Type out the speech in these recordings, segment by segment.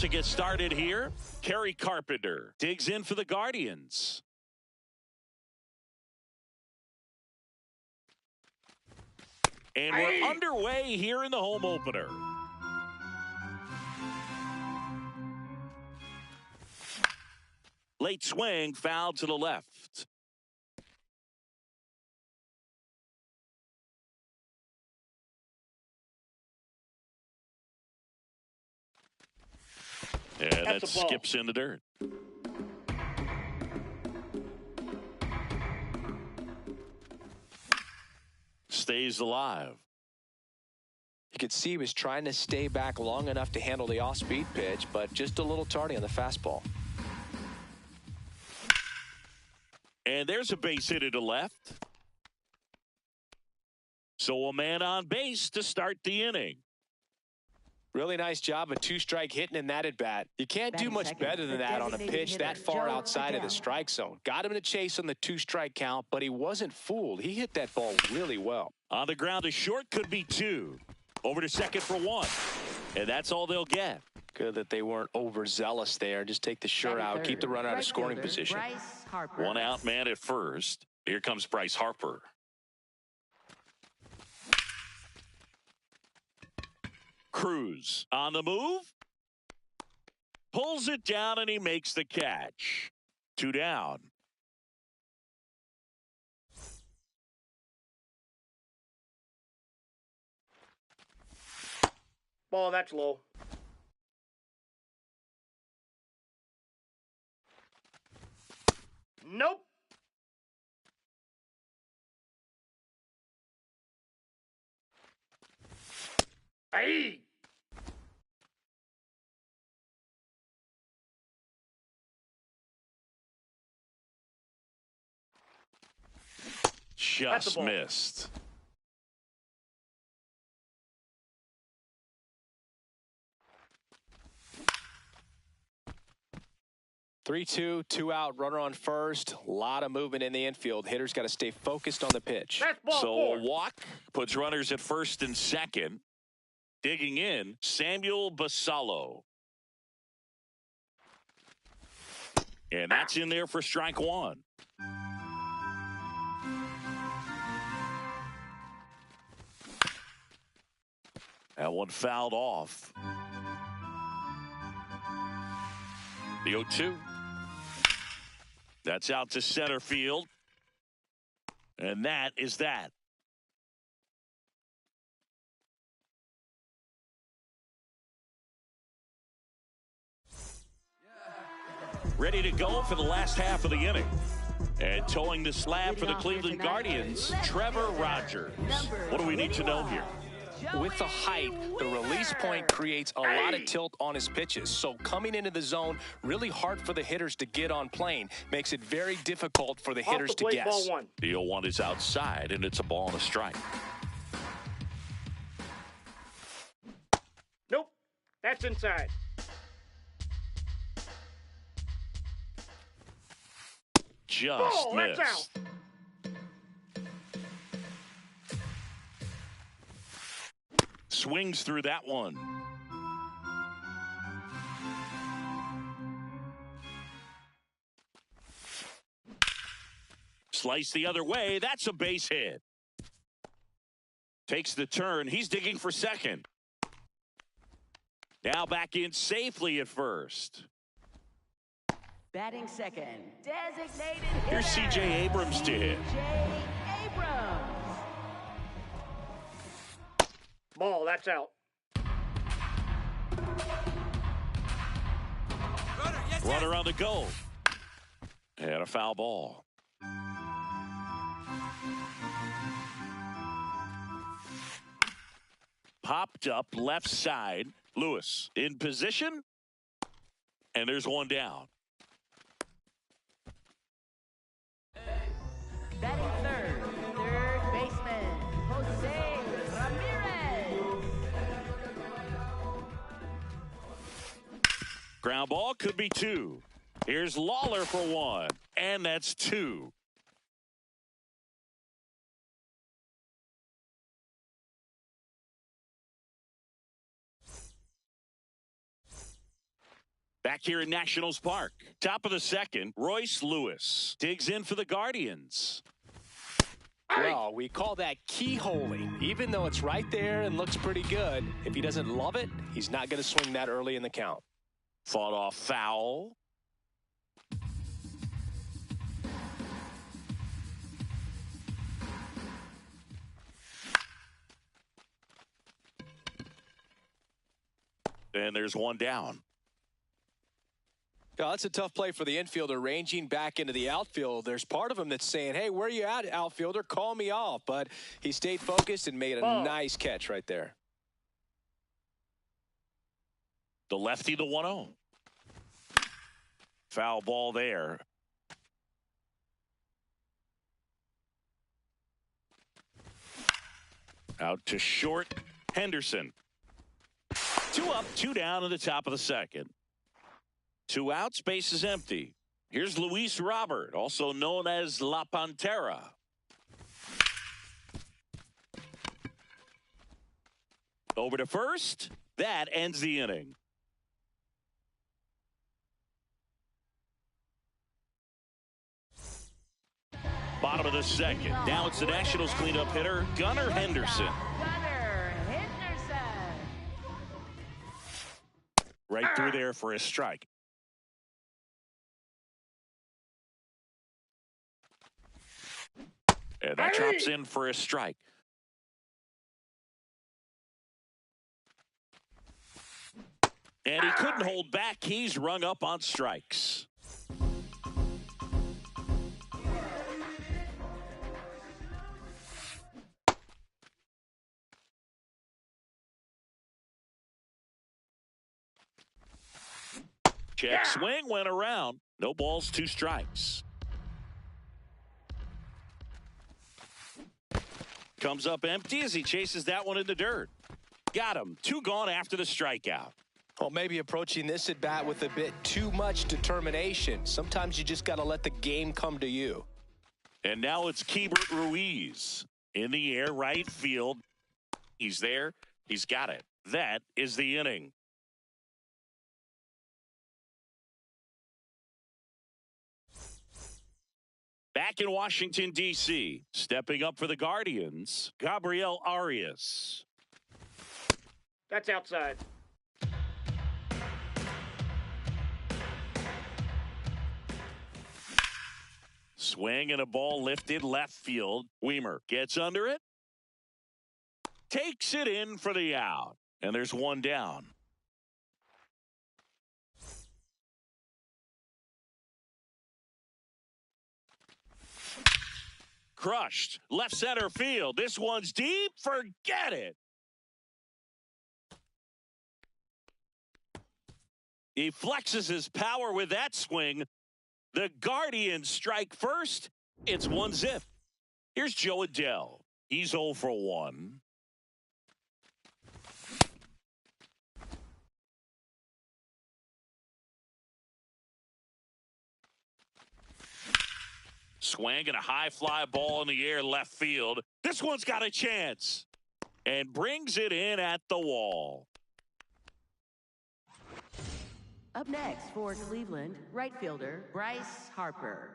to get started here. Kerry Carpenter digs in for the Guardians. And we're underway here in the home opener. Late swing, foul to the left. And that skips in the dirt. Stays alive. You could see he was trying to stay back long enough to handle the off-speed pitch, but just a little tardy on the fastball. And there's a base hit to left. So a man on base to start the inning. Really nice job of two-strike hitting in that at-bat. You can't do much better than that on a pitch that far outside of the strike zone. Got him in a chase on the two-strike count, but he wasn't fooled. He hit that ball really well. On the ground to short, could be two. Over to second for one. And that's all they'll get. Good that they weren't overzealous there. Just take the sure out, keep the runner out of scoring position. One out man at first. Here comes Bryce Harper. Cruz on the move. Pulls it down and he makes the catch. 2 down. Ball, that's low. Nope. Hey. Just missed. Three-two, 2 out, runner on first. A lot of movement in the infield. Hitters got to stay focused on the pitch. So a walk puts runners at first and second. Digging in, Samuel Basallo. And that's in there for strike one. That one fouled off. The 0-2. That's out to center field. And that is that. Ready to go for the last half of the inning. And towing the slab for the Cleveland Guardians, Trevor Rogers. What do we need to know here? With the height, the release point creates a lot of tilt on his pitches. So coming into the zone, really hard for the hitters to get on plane. Makes it very difficult for the hitters to guess. Ball one. The 0-1 is outside, and it's a ball and a strike. Nope. That's inside. Just missed. That's out. Swings through that one. Slice the other way. That's a base hit. Takes the turn. He's digging for second. Now back in safely at first. Batting second, designated Here's C.J. Abrams to hit. C.J. Abrams. Ball, that's out. Runner on the go. And a foul ball. Popped up left side. Lewis in position. And there's one down. Batting third baseman, Jose Ramirez. Ground ball could be two. Here's Lawler for one. And that's two. Back here in Nationals Park. Top of the second, Royce Lewis digs in for the Guardians. Well, we call that keyholing. Even though it's right there and looks pretty good, if he doesn't love it, he's not going to swing that early in the count. Fought off foul. And there's one down. That's a tough play for the infielder, ranging back into the outfield. There's part of him that's saying, hey, where are you at, outfielder? Call me off. But he stayed focused and made a nice catch right there. The lefty, the 1-0. Foul ball there. Out to short, Henderson. 2 up, 2 down in the top of the second. 2 outs, base is empty. Here's Luis Robert, also known as La Pantera. Over to first. That ends the inning. Bottom of the second. Now it's the Nationals cleanup hitter, Gunnar Henderson. Gunnar Henderson. Right through there for a strike. And that drops in for a strike. And he couldn't hold back. He's rung up on strikes. Check swing went around. No balls, 2 strikes. Comes up empty as he chases that one in the dirt. Got him. 2 gone after the strikeout. Well, maybe approaching this at bat with a bit too much determination. Sometimes you just got to let the game come to you. And now it's Keibert Ruiz in the air, right field. He's there. He's got it. That is the inning. Back in Washington, D.C., stepping up for the Guardians, Gabriel Arias. That's outside. Swing and a ball lifted left field. Weimer gets under it. Takes it in for the out. And there's one down. Crushed. Left center field. This one's deep. Forget it. He flexes his power with that swing. The Guardians strike first. It's 1-0. Here's Joe Adell. He's 0 for 1. Swing and a high fly ball in the air left field. This one's got a chance. And brings it in at the wall. Up next for Cleveland, right fielder Bryce Harper.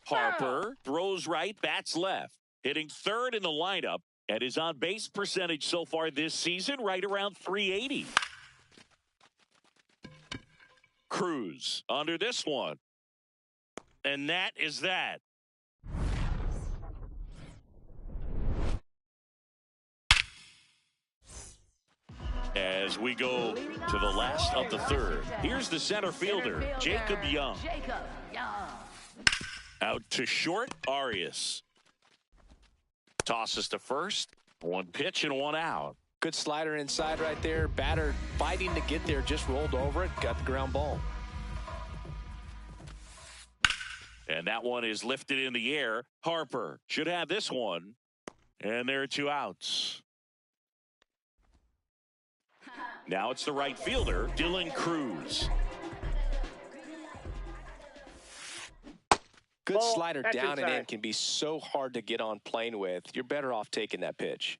Harper throws right, bats left. Hitting third in the lineup. And his on-base percentage so far this season right around .380. Cruz under this one. And that is that. As we go to the last of the third. Here's the center fielder, Jacob Young. Out to short, Arias. Tosses to first. 1 pitch and 1 out. Good slider inside right there. Batter fighting to get there, just rolled over it, got the ground ball. And that one is lifted in the air. Harper should have this one. And there are 2 outs. Now it's the right fielder, Dylan Cruz. Good slider down and in can be so hard to get on plane with. You're better off taking that pitch.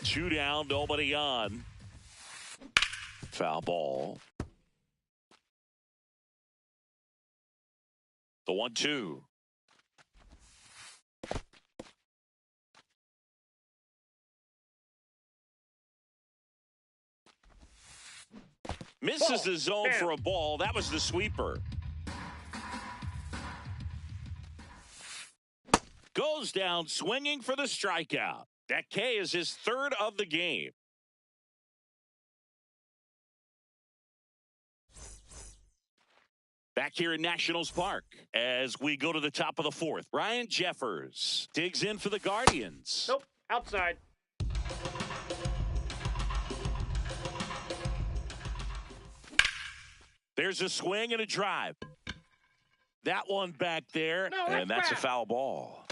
2 down, nobody on. Foul ball. The 1-2. Misses the zone for a ball. That was the sweeper. Goes down swinging for the strikeout. That K is his third of the game. Back here in Nationals Park as we go to the top of the fourth. Ryan Jeffers digs in for the Guardians. Nope, outside. There's a swing and a drive. That one back there, and that's a foul ball.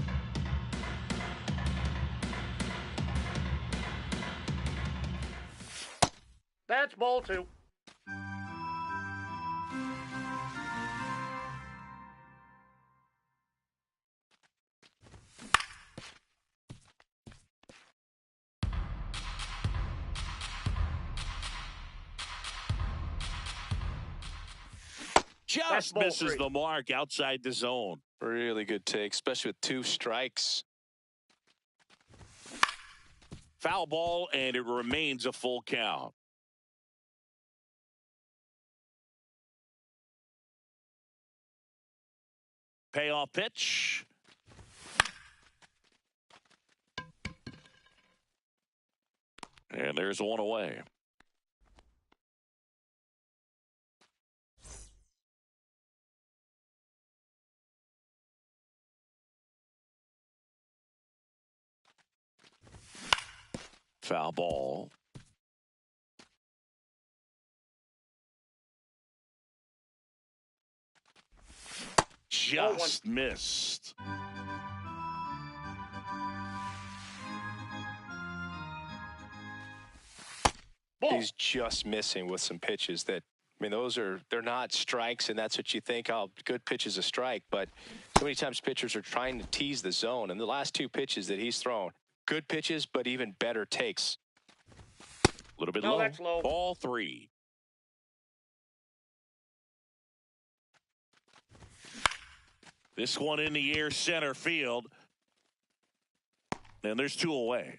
That's ball 2. Just misses the mark outside the zone. Really good take, especially with 2 strikes. Foul ball, and it remains a full count. Payoff pitch. And there's one away. Foul ball. Just missed. He's just missing with some pitches that, I mean, they're not strikes, and that's what you think, oh, good pitch is a strike. But so many times pitchers are trying to tease the zone. And the last 2 pitches that he's thrown, good pitches, but even better takes. A little bit low. That's low. Ball 3. This one in the air, center field. And there's 2 away.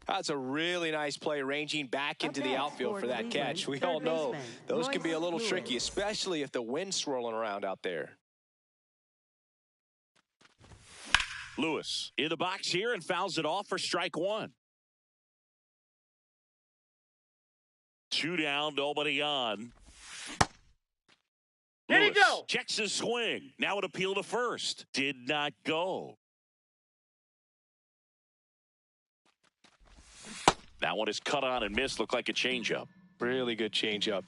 That's a really nice play, ranging back into the outfield for that catch. We all know those can be a little tricky, especially if the wind's swirling around out there. Lewis in the box here and fouls it off for strike 1. 2 down, nobody on. There you Lewis go. checks his swing. Now an appeal to first. Did not go. That one is cut on and missed. Looked like a changeup. Really good changeup.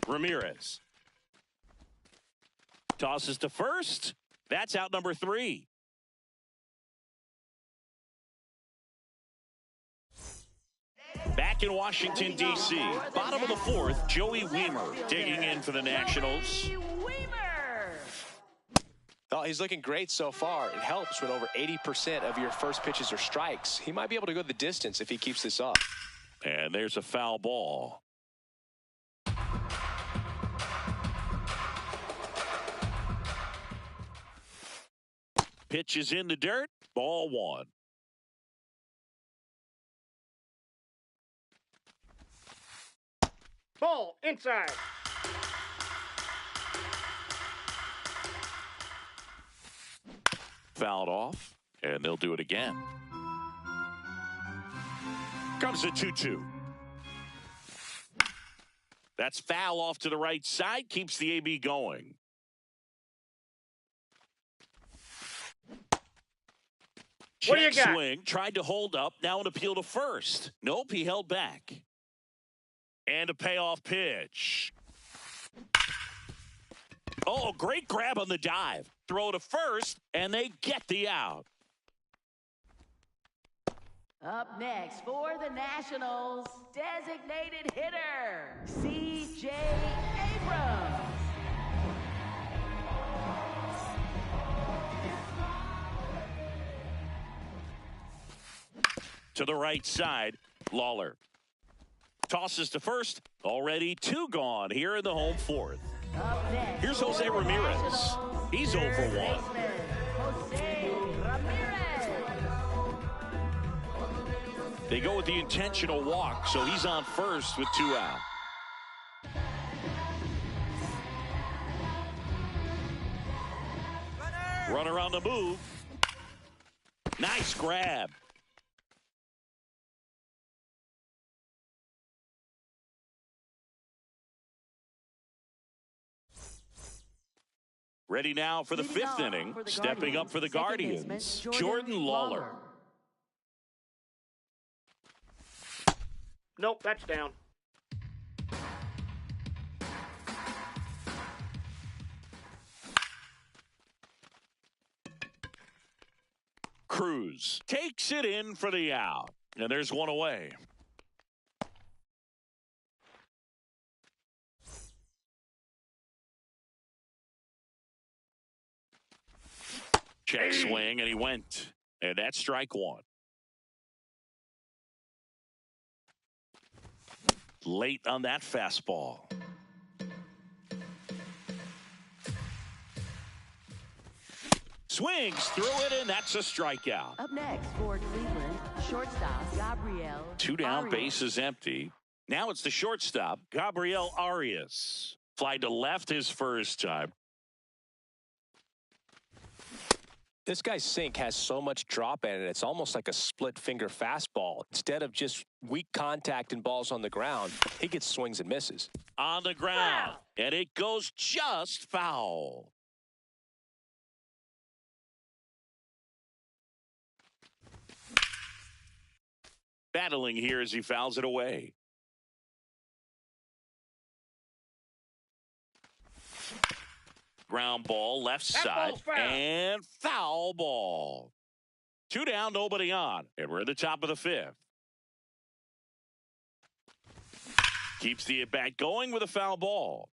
Ramirez tosses to first. That's out number 3. Back in Washington, D.C., bottom of the 4th, Joey Wiemer digging in for the Nationals. Oh, he's looking great so far. It helps when over 80% of your first pitches are strikes. He might be able to go the distance if he keeps this up. And there's a foul ball. Pitch is in the dirt. Ball 1. Ball inside. Fouled off, and they'll do it again. Comes a 2-2. That's foul off to the right side, keeps the AB going. What do you Check got? swing, tried to hold up, now an appeal to first. Nope, he held back. And a payoff pitch. Oh, great grab on the dive. Throw to first, and they get the out. Up next for the Nationals, designated hitter, C.J. Abrams. to the right side. Lawler tosses to first. Already 2 gone here in the home 4th. Up next, Here's Jose for the Ramirez. Nationals, He's 0 for 1. baseman, Jose Ramirez. They go with the intentional walk, so he's on first with 2 out. Runner on the move. Nice grab. Ready now for the Leading 5th off inning. for the Stepping up for the second Guardians, baseman, Jordan Lawler. Nope, that's down. Cruz takes it in for the out. And there's 1 away. Check swing, and he went. And that's strike 1. Late on that fastball. Swings through it, and that's a strikeout. Up next for Cleveland, shortstop Gabriel 2 down, Arias. bases empty. Now it's the shortstop, Gabriel Arias. Fly to left his first time. This guy's sink has so much drop in it, it's almost like a split finger fastball. Instead of just weak contact and balls on the ground, he gets swings and misses. On the ground, and it goes just foul. Battling here as he fouls it away. Ground ball, left That side, ball's foul. and foul ball. 2 down, nobody on, and we're at the top of the 5th. Keeps the at-bat going with a foul ball.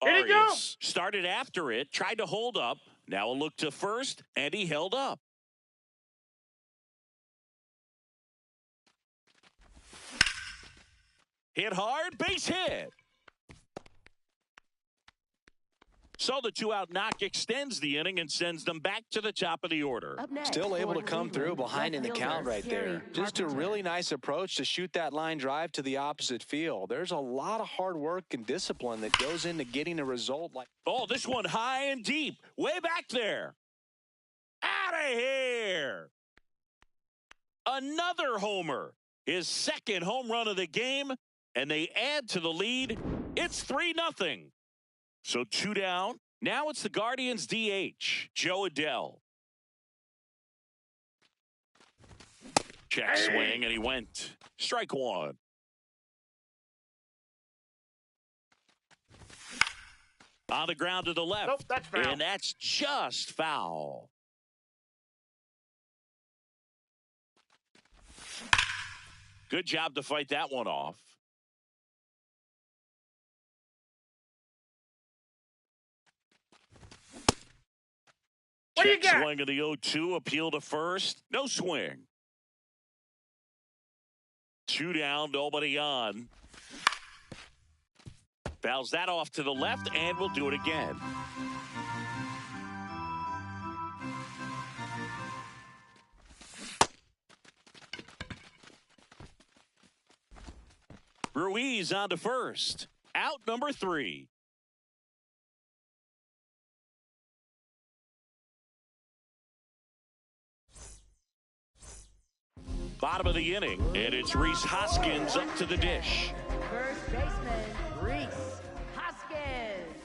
Here you go. Arias started after it, tried to hold up. Now a look to first, and he held up. Hit hard, base hit. So the 2-out knock extends the inning and sends them back to the top of the order. Up next Still able for to come through Cleveland, behind in the left count fielder right Terry there. Just a Carpenter. really nice approach to shoot that line drive to the opposite field. There's a lot of hard work and discipline that goes into getting a result like. Oh, this one high and deep, way back there. Out of here. Another homer. His 2nd home run of the game, and they add to the lead. It's 3-0. So 2 down. Now it's the Guardians DH, Joe Adell. Check swing, and he went. Strike 1. On the ground to the left. Nope, that's foul. And that's just foul. Good job to fight that one off. What do you Check got? swing of the 0-2, appeal to first. No swing. 2 down, nobody on. Fouls that off to the left, and we'll do it again. Ruiz on to first. Out number 3. Bottom of the inning, and it's Rhys Hoskins up to the dish. First baseman Rhys Hoskins.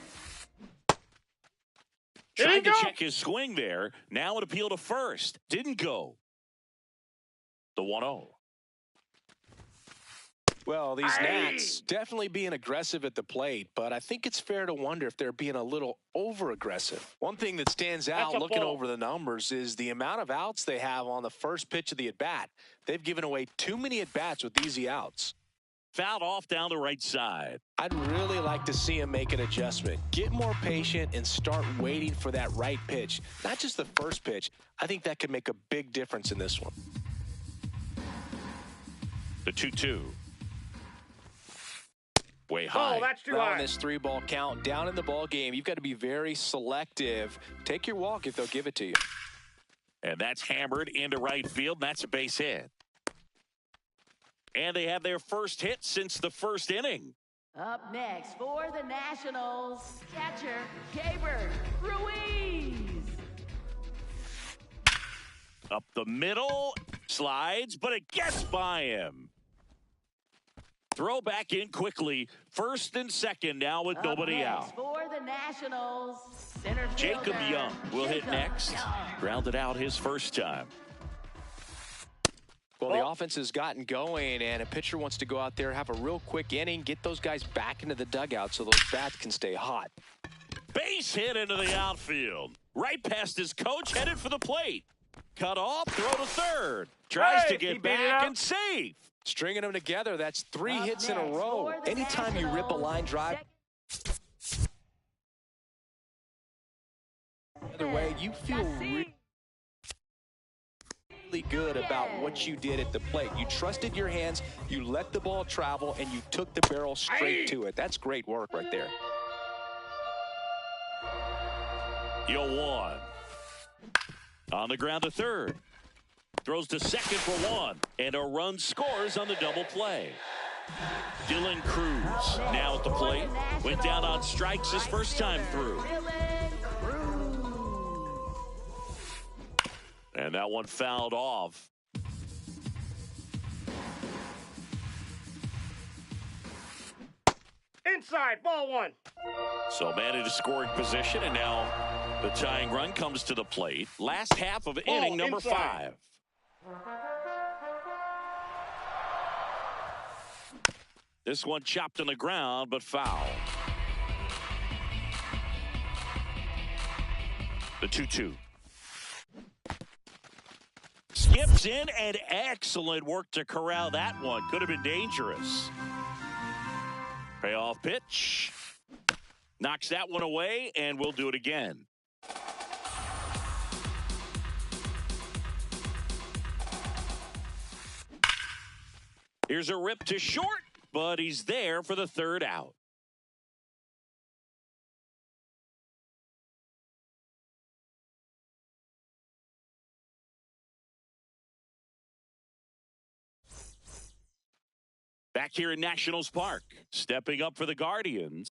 There Tried you to go. check his swing there. Now an appeal to first. Didn't go. The 1-0. Well, these Nats definitely being aggressive at the plate, but I think it's fair to wonder if they're being a little over-aggressive. One thing that stands out a looking ball. over the numbers is the amount of outs they have on the first pitch of the at-bat. They've given away too many at-bats with easy outs. Fouled off down the right side. I'd really like to see him make an adjustment. Get more patient and start waiting for that right pitch. Not just the first pitch. I think that could make a big difference in this one. The 2-2. Way high. Oh, that's too On high. this 3-ball count, down in the ball game, you've got to be very selective. Take your walk if they'll give it to you. And that's hammered into right field. And that's a base hit. And they have their first hit since the first inning. Up next for the Nationals, catcher Gaber Ruiz. Up the middle, slides, but it gets by him. Throw back in quickly. First and second now with nobody out. For the Nationals, center Jacob fielder, Young will hit Jacob next. Young. Grounded out his first time. Well, the offense has gotten going, and a pitcher wants to go out there, have a real quick inning, get those guys back into the dugout so those bats can stay hot. Base hit into the outfield. Right past his coach, headed for the plate. Cut off, throw to third. Tries to He get beat it back up. and safe. Stringing them together, that's 3 Up hits in a next row. for the Anytime you rip a Nationals, line drive the other way, you feel really good about what you did at the plate. You trusted your hands, you let the ball travel, and you took the barrel straight to it. That's great work right there. 0-1. On the ground to third. Throws to second for one. And a run scores on the double play. Dylan Cruz now at the plate. Went down on strikes his first time through. Dylan Cruz. And that one fouled off. Inside, ball one. So man into scoring position, and now the tying run comes to the plate. Last half of inning number inside. 5. This one chopped on the ground, but foul. The 2-2. Skips in, and excellent work to corral that one. Could have been dangerous. Payoff pitch. Knocks that one away, and we'll do it again. Here's a rip to short, but he's there for the third out. Back here in Nationals Park, stepping up for the Guardians.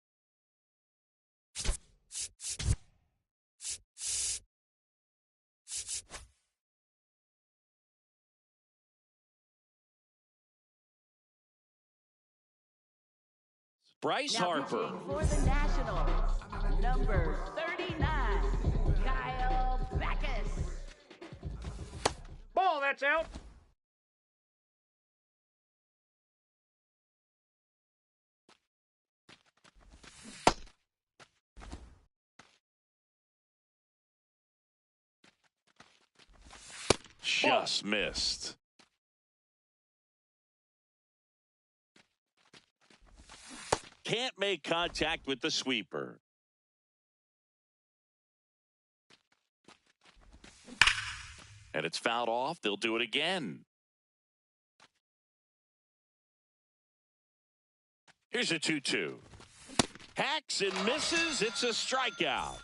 Bryce Now Harper. pitching for the Nationals, number 39, Kyle Backus. Ball, that's out. Just missed. Can't make contact with the sweeper. And it's fouled off. They'll do it again. Here's a 2-2. Hacks and misses. It's a strikeout.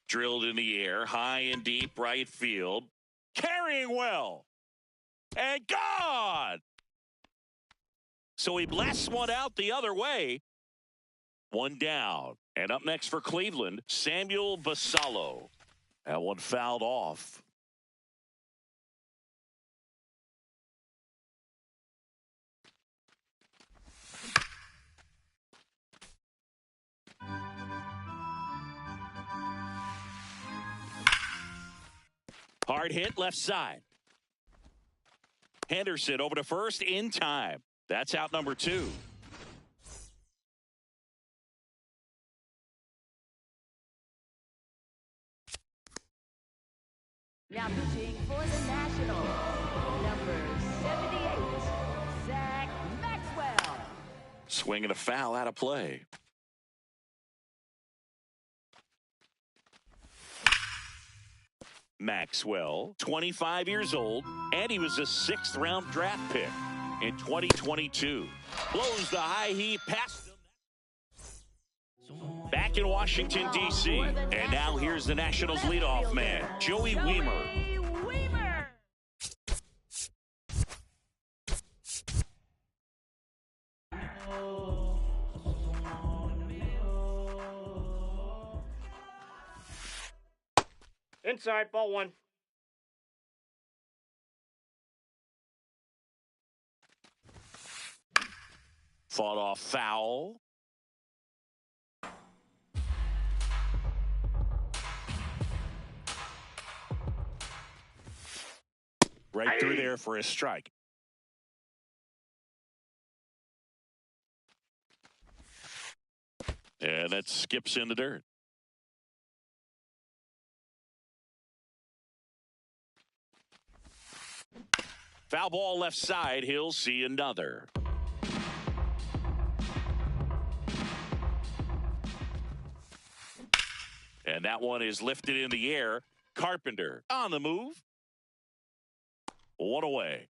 Drilled in the air, high and deep right field. Carrying well. And gone. So he blasts one out the other way. One down. And up next for Cleveland, Samuel Basallo. That one fouled off. Hard hit left side. Henderson over to first in time. That's out number 2. Now pitching for the Nationals, number 78, Zach Maxwell. Swinging a foul out of play. Maxwell, 25 years old, and he was a 6th-round draft pick in 2022. Blows the high heat past him. Back in Washington, D.C., and now here's the Nationals leadoff man, Joey Wiemer. Inside, ball 1. Fought off foul. Right through there for a strike. And that skips in the dirt. Foul ball left side. He'll see another. And that one is lifted in the air. Carpenter on the move. One away.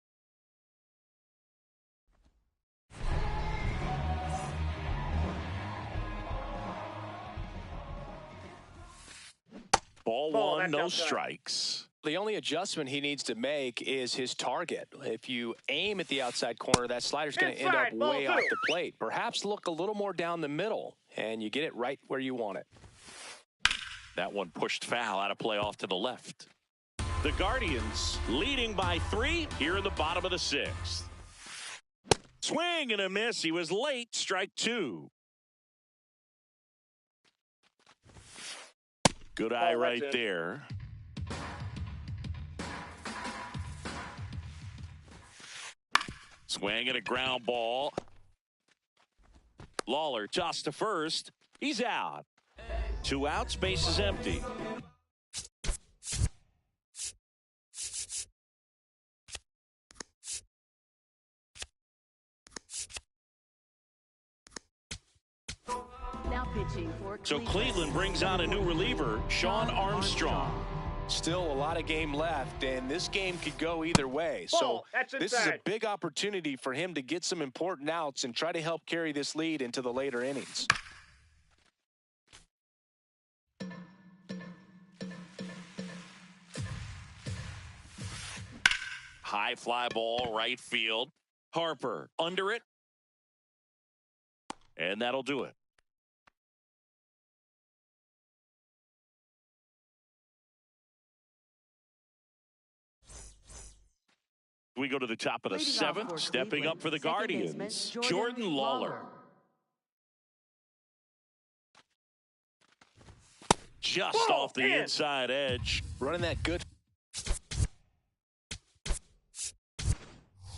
Ball one, no strikes. The only adjustment he needs to make is his target. If you aim at the outside corner, that slider's going to end up way off the plate. Perhaps look a little more down the middle, and you get it right where you want it. That one pushed foul out of play off to the left. The Guardians leading by 3 here in the bottom of the 6th. Swing and a miss. He was late. Strike 2. Good eye right there. Swing and a ground ball. Lawler tossed to first. He's out. 2 outs, base is empty. Now pitching for So Cleveland brings on a new reliever, Shawn Armstrong. Still a lot of game left, and this game could go either way. So this is a big opportunity for him to get some important outs and try to help carry this lead into the later innings. High fly ball, right field. Harper under it. And that'll do it. We go to the top of the 7th, stepping up for the Guardians, Jordan Lawler. Just off the inside edge. Running that good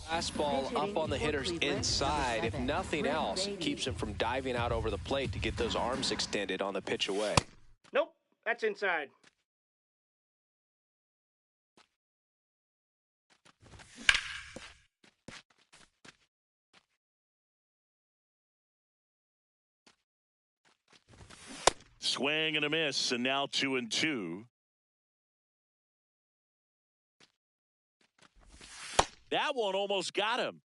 fastball up on the hitter's inside. If nothing else, it keeps him from diving out over the plate to get those arms extended on the pitch away. Nope, that's inside. Swing and a miss, and now 2-2. That one almost got him.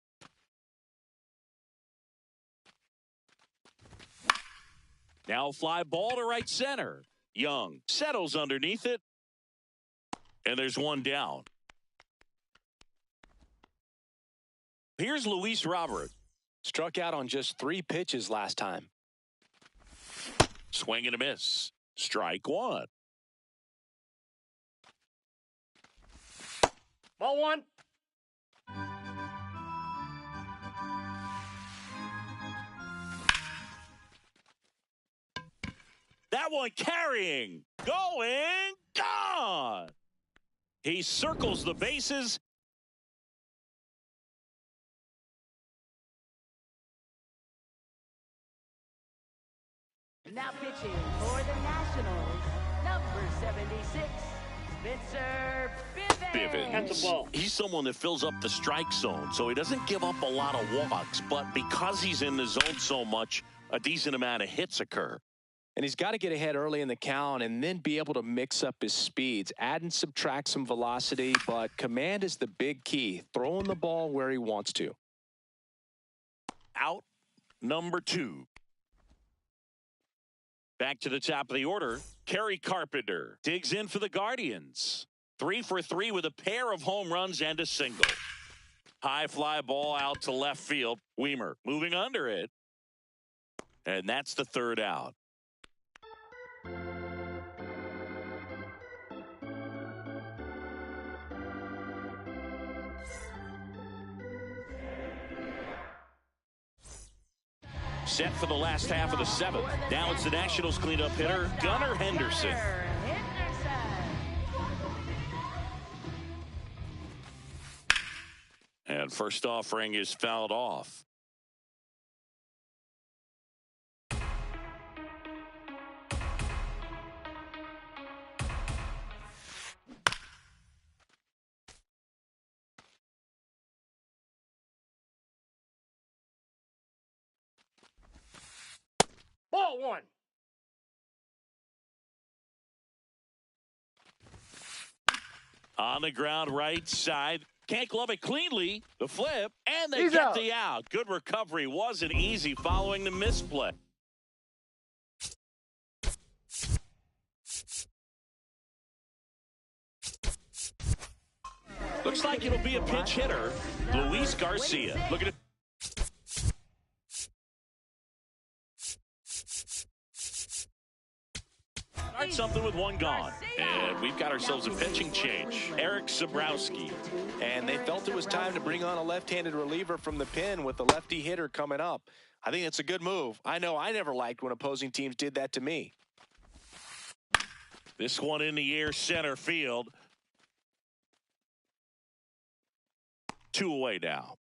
Now fly ball to right center. Young settles underneath it, and there's one down. Here's Luis Robert. Struck out on just 3 pitches last time. Swing and a miss. Strike 1. Ball 1. That one carrying, going, gone. He circles the bases. Now pitching for the Nationals, number 76, Spencer happens. That's a ball. He's someone that fills up the strike zone, so he doesn't give up a lot of walks, but because he's in the zone so much, a decent amount of hits occur. And he's got to get ahead early in the count and then be able to mix up his speeds, add and subtract some velocity, but command is the big key, throwing the ball where he wants to. Out number 2. Back to the top of the order, Kerry Carpenter digs in for the Guardians. 3 for 3 with a pair of home runs and a single. High fly ball out to left field. Weimer moving under it. And that's the third out. Set for the last half of the 7th. Now it's the Nationals cleanup hitter, Gunnar Henderson. And first offering is fouled off. Ball 1. On the ground right side. Can't glove it cleanly. The flip. And they He's get out. the out. Good recovery. Wasn't easy following the misplay. Looks like it'll be a pinch hitter. Luis Garcia. Look at it. Start something with one gone. And we've got ourselves a pitching change. Eric Sabrowski. And they felt it was time to bring on a left-handed reliever from the pen with the lefty hitter coming up. I think it's a good move. I know I never liked when opposing teams did that to me. This one in the air, center field. 2 away now.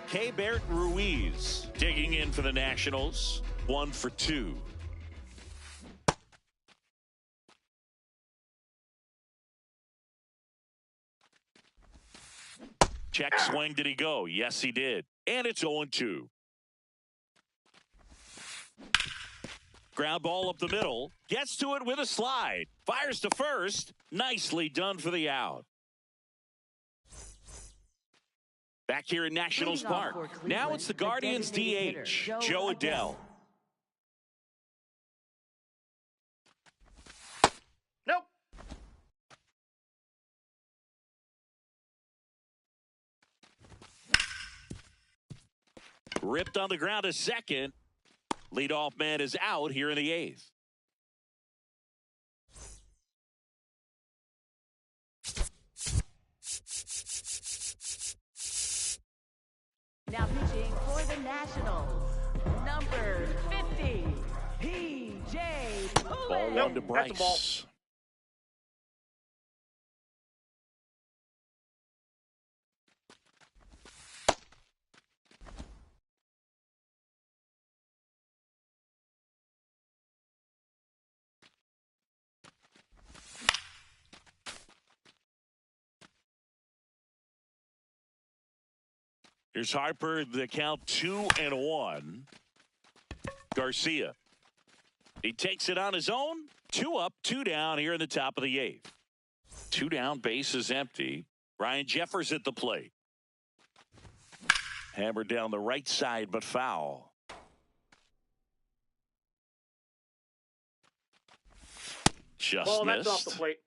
Keibert Ruiz digging in for the Nationals. 1 for 2. Check swing. Did he go? Yes, he did. And it's 0-2. Ground ball up the middle. Gets to it with a slide. Fires to first. Nicely done for the out. Back here in Nationals Park. Now it's the Guardians DH, Joe Adell. Nope. Ripped on the ground to second. Leadoff man is out here in the 8th. Now pitching for the Nationals, number 50, P.J. Ball Pullen. 1 to That's a ball. Bryce. Here's Harper, the count 2-1. Garcia. He takes it on his own. 2 up, 2 down here in the top of the 8th. 2 down, base is empty. Ryan Jeffers at the plate. Hammered down the right side, but foul. Just Ball, missed. that's off the plate.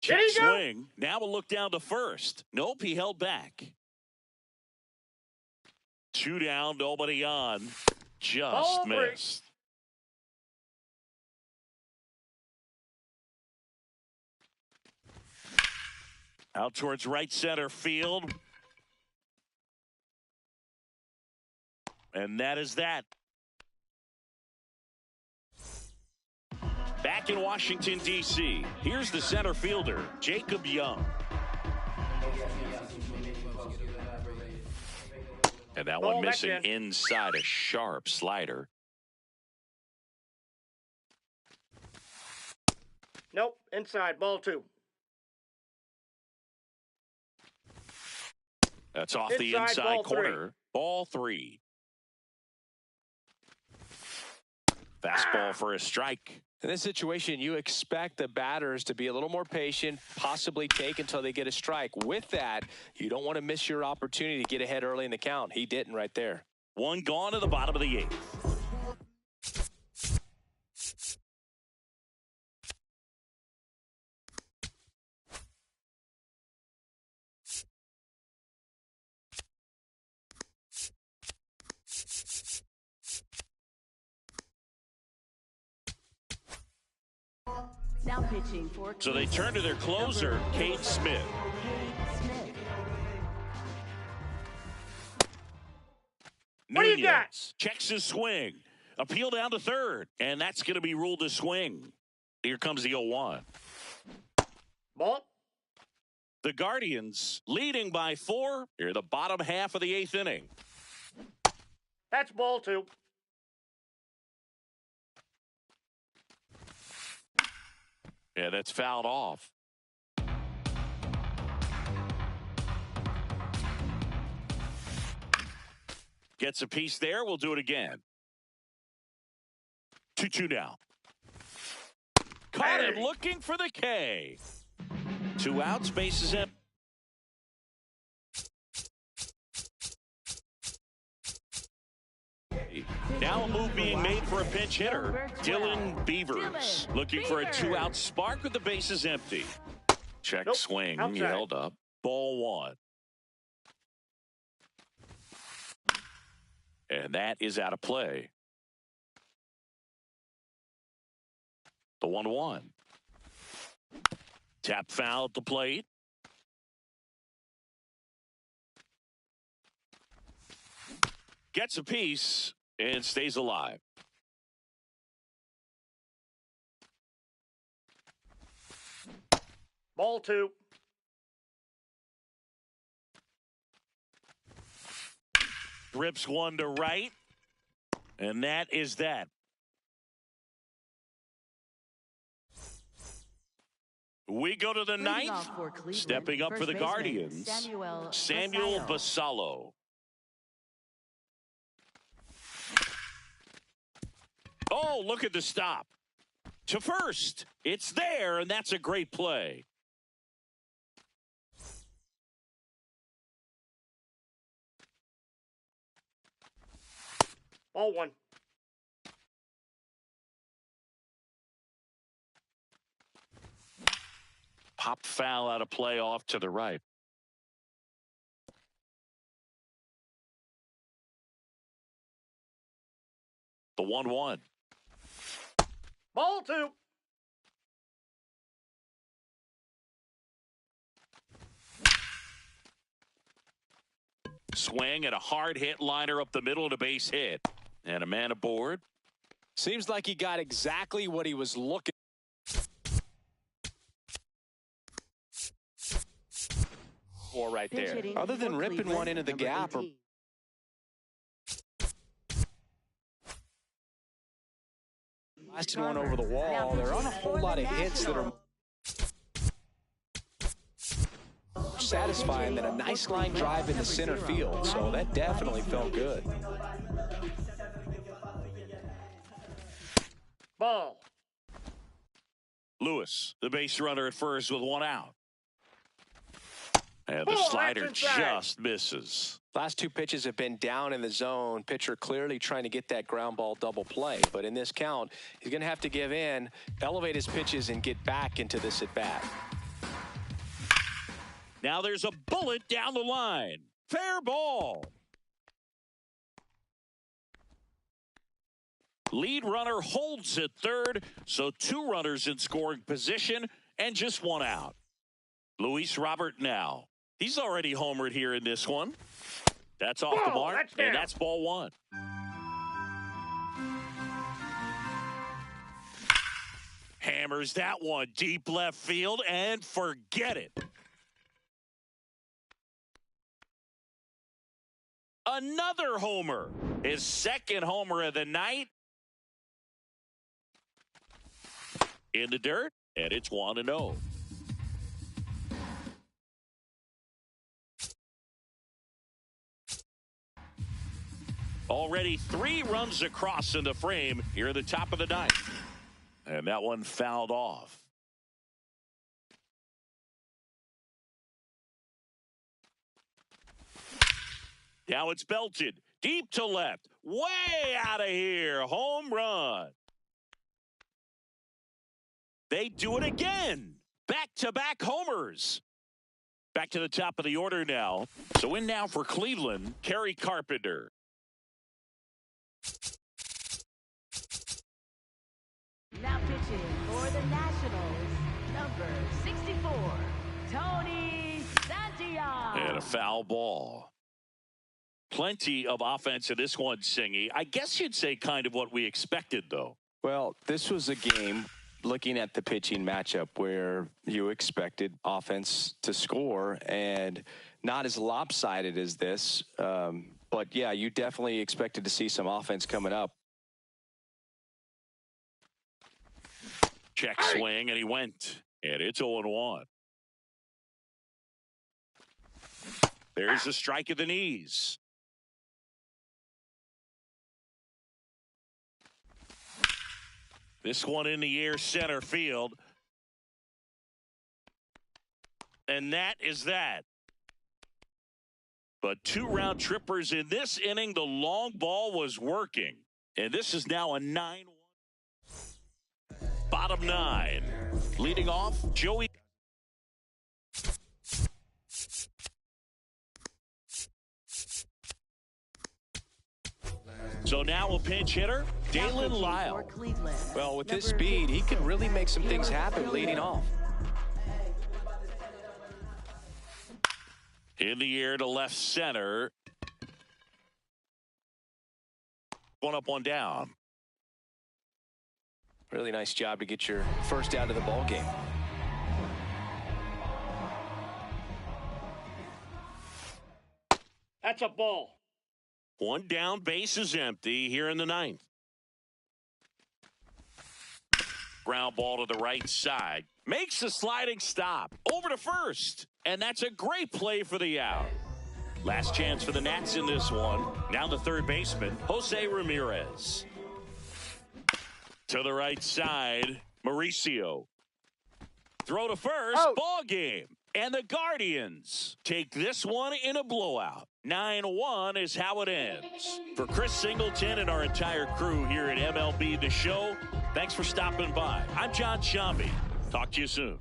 Check There you go. swing. Now we'll look down to first. Nope, he held back. 2 down, nobody on. Just Ball break. missed. Out towards right center field. And that is that. Back in Washington, D.C., here's the center fielder, Jacob Young. And that Ball one missing back in. inside a sharp slider. Nope. Inside. Ball 2. That's off the Inside, inside ball corner. Ball 3. Fastball for a strike. In this situation, you expect the batters to be a little more patient, possibly take until they get a strike. With that, you don't want to miss your opportunity to get ahead early in the count. He didn't right there. One gone to the bottom of the 8th. Now pitching for So they turn to their closer, Cade Smith. Cade Smith. What do you got? Nunez checks his swing. Appeal down to third, and that's going to be ruled a swing. Here comes the 0-1. Ball. The Guardians leading by 4 here, the bottom half of the 8th inning. That's ball 2. Yeah, that's fouled off. Gets a piece there. We'll do it again. 2-2 now. Caught him looking for the K. 2 outs, bases empty. Now a move being made for a pinch hitter. Dylan Beavers looking for a 2-out spark with the bases empty. Check Nope. swing. Outside. He held up. Ball 1. And that is out of play. The 1-1. Tap foul at the plate. Gets a piece and stays alive. Ball 2. Rips one to right. And that is that. We go to the Leading 9th. off for Cleveland, Stepping up for first the baseman, Guardians, Samuel Basallo. Basallo. Oh, look at the stop. To first. It's there, and that's a great play. Ball 1. Pop foul out of play off to the right. The 1-1. Ball 2. Swing and a hard hit liner up the middle of the base hit. And a man aboard. Seems like he got exactly what he was looking for right Pinch there. hitting Other than for ripping Cleveland, one into the number gap or 18. blasting one over the wall, there aren't a whole lot of hits that are satisfying than a nice line drive into center field. So that definitely felt good. Ball. Lewis, the base runner at first with 1 out. And the Ball, slider that's inside. just misses. Last 2 pitches have been down in the zone. Pitcher clearly trying to get that ground ball double play. But in this count, he's going to have to give in, elevate his pitches, and get back into this at bat. Now there's a bullet down the line. Fair ball. Lead runner holds at third, so 2 runners in scoring position and just 1 out. Luis Robert now. He's already homered here in this one. That's off the mark, that's down. and that's ball 1. Hammers that one deep left field and forget it. another homer. His second homer of the night. In the dirt, and it's 1-0. Already 3 runs across in the frame here at the top of the ninth. And that one fouled off. Now it's belted deep to left. Way out of here. Home run. They do it again. Back-to-back homers. Back to the top of the order now. So in now for Cleveland, Kerry Carpenter. Now pitching for the Nationals, number 64, Tony Santillan. And a foul ball. Plenty of offense in this one, Singy. I guess you'd say kind of what we expected, though. Well, this was a game, looking at the pitching matchup, where you expected offense to score, and not as lopsided as this. But, yeah, you definitely expected to see some offense coming up. Check swing, and he went. And it's 0-1. There's the strike of the knees. This one in the air, center field. And that is that. But 2 round trippers in this inning. The long ball was working. And this is now a 9-1. Bottom 9. Leading off, Joey. So now a pinch hitter, Dalen Lyle. Well, with his speed, he can really make some things happen leading off. In the air to left center. One up, one down. Really nice job to get your first out of the ball game. That's a ball. One down, base is empty here in the ninth. Ground ball to the right side. Makes the sliding stop. Over to first. And that's a great play for the out. Last chance for the Nats in this one. Now the third baseman, Jose Ramirez. To the right side, Mauricio. Throw to first, ball game. And the Guardians take this one in a blowout. 9-1 is how it ends. For Chris Singleton and our entire crew here at MLB The Show, thanks for stopping by. I'm John Sciambi. Talk to you soon.